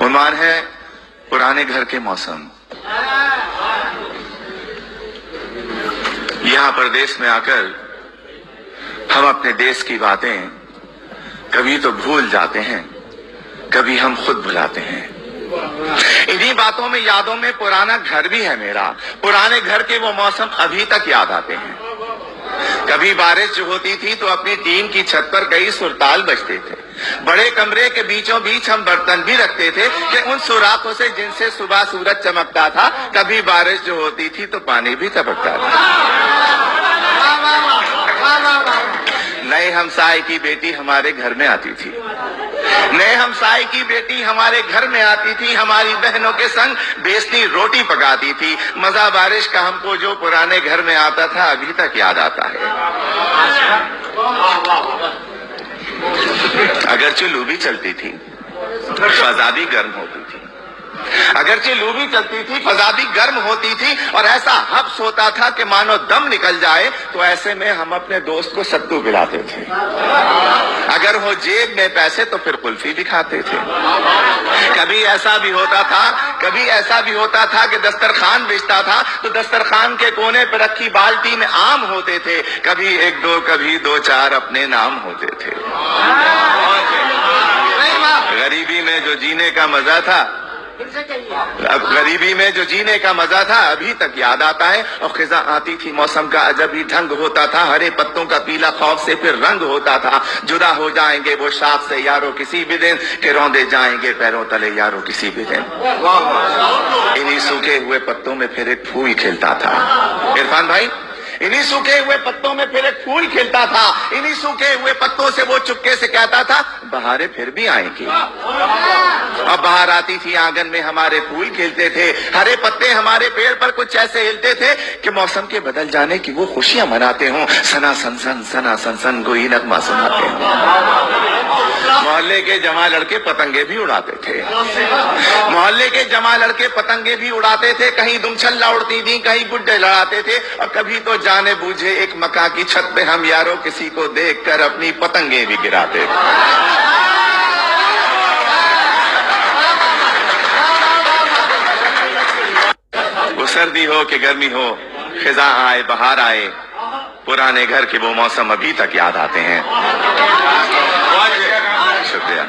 عنوان ہے पुराने घर के मौसम। यहाँ परदेश में आकर हम अपने देश की बातें कभी तो भूल जाते हैं, कभी हम खुद भुलाते हैं। इन्हीं बातों में, यादों में पुराना घर भी है मेरा। पुराने घर के वो मौसम अभी तक याद आते हैं। कभी बारिश जो होती थी तो अपनी टीन की छत पर कई सुरताल बजते थे। बड़े कमरे के बीचों बीच हम बर्तन भी रखते थे कि उन सुराखों से जिनसे सुबह सूरज चमकता था। कभी बारिश जो होती थी तो पानी भी टपकता था। नए हमसाए की बेटी हमारे घर में आती थी, नए हमसाए की बेटी हमारे घर में आती थी, हमारी बहनों के संग बेसनी रोटी पकाती थी। मजा बारिश का हमको जो पुराने घर में आता था अभी तक याद आता है। अगरचे लू भी चलती थी, फजा भी गर्म होती थी। अगरचे लू भी चलती थी, फजा भी गर्म होती थी, और ऐसा हब्स होता था कि मानो दम निकल जाए। तो ऐसे में हम अपने दोस्त को सत्तू पिलाते थे। अगर हो जेब में पैसे तो फिर कुल्फी भी खाते थे। कभी ऐसा भी होता था कि दस्तरखान बिछता था तो दस्तरखान के कोने पर रखी बाल्टी में आम होते थे। कभी एक दो, कभी दो चार अपने नाम होते थे। गरीबी में जो जीने का मजा था, गरीबी में जो जीने का मजा था अभी तक याद आता है। और खिजा आती थी, मौसम का अजब ही ढंग होता था। हरे पत्तों का पीला खौफ से फिर रंग होता था। जुदा हो जाएंगे वो शाख से यारों किसी भी दिन, के रौंदे जाएंगे पैरों तले यारों किसी भी दिन। इन्हीं सूखे हुए पत्तों में फिर एक फूल खिलता था। इरफान भाई, इन्हीं सूखे हुए पत्तों में फिर एक फूल खिलता था। इन्हीं सूखे हुए पत्तों से वो चुपके से कहता था, बहारें फिर भी आएंगी। अब बाहर आती थी, आंगन में हमारे फूल खिलते थे। हरे पत्ते हमारे पेड़ पर कुछ ऐसे हिलते थे कि मौसम के बदल जाने की वो खुशियां मनाते हों। सना सन कोई नगमा सुनाते हों। मोहल्ले के जमा लड़के पतंगे भी उड़ाते थे। मोहल्ले के जमा लड़के पतंगे भी उड़ाते थे। कहीं दुमछल्ला उड़ती थी, कहीं गुड्डे लड़ाते थे, और कभी तो जाने बूझे एक मकान की छत पे हम यारों किसी को देखकर अपनी पतंगे भी गिराते थे। वो सर्दी हो कि गर्मी हो, खिजा आए बहार आए, पुराने घर के वो मौसम अभी तक याद आते हैं। शुक्रिया।